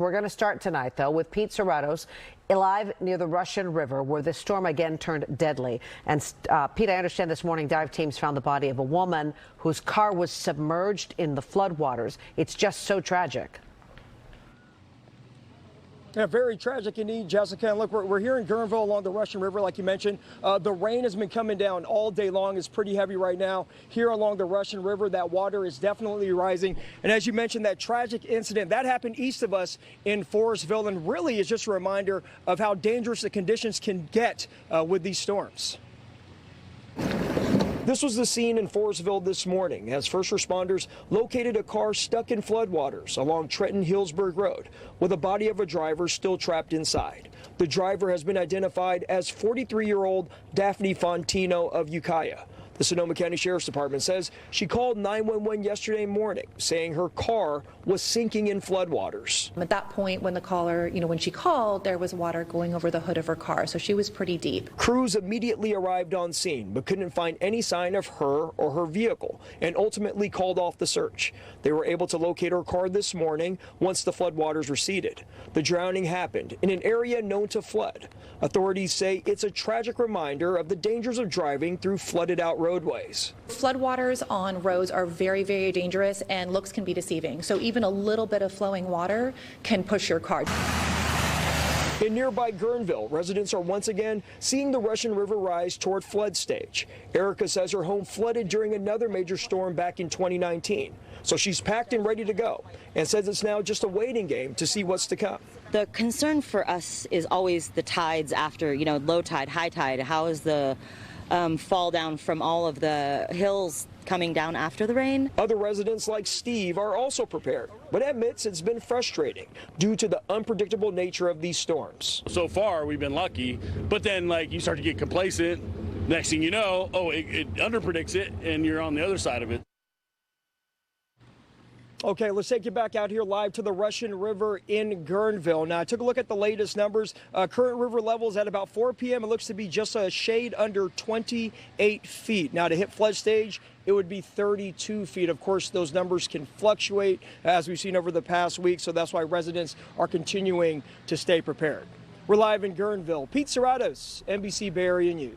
We're going to start tonight, though, with Pete Suratos live near the Russian River, where the storm again turned deadly. And Pete, I understand this morning dive teams found the body of a woman whose car was submerged in the floodwaters. It's just so tragic. Yeah, very tragic indeed, Jessica. And look, we're here in Guerneville along the Russian River, like you mentioned. The rain has been coming down all day long. It's pretty heavy right now. Here along the Russian River, that water is definitely rising. And as you mentioned, that tragic incident, that happened east of us in Forestville, and really is just a reminder of how dangerous the conditions can get with these storms. This was the scene in Forestville this morning as first responders located a car stuck in floodwaters along Trenton-Hillsburg Road with a body of a driver still trapped inside. The driver has been identified as 43-year-old Daphne Fontino of Ukiah. The Sonoma County Sheriff's Department says she called 911 yesterday morning, saying her car was sinking in floodwaters. At that point, when the caller, when she called, there was water going over the hood of her car, so she was pretty deep. Crews immediately arrived on scene, but couldn't find any sign of her or her vehicle, and ultimately called off the search. They were able to locate her car this morning once the floodwaters receded. The drowning happened in an area known to flood. Authorities say it's a tragic reminder of the dangers of driving through flooded-out roadways. Floodwaters on roads are very, very dangerous, and looks can be deceiving. So even a little bit of flowing water can push your car. In nearby Guerneville, residents are once again seeing the Russian River rise toward flood stage. Erica says her home flooded during another major storm back in 2019. So she's packed and ready to go and says it's now just a waiting game to see what's to come. The concern for us is always the tides after, low tide, high tide. How is the fall down from all of the hills coming down after the rain? Other residents like Steve are also prepared, but admits it's been frustrating due to the unpredictable nature of these storms. So far, we've been lucky, but then you start to get complacent. Next thing you know, it underpredicts it, and you're on the other side of it. Okay, let's take you back out here live to the Russian River in Guerneville. Now, I took a look at the latest numbers. Current river levels at about 4 p.m. It looks to be just a shade under 28 feet. Now, to hit flood stage, it would be 32 feet. Of course, those numbers can fluctuate as we've seen over the past week, so that's why residents are continuing to stay prepared. We're live in Guerneville. Pete Suratos, NBC Bay Area News.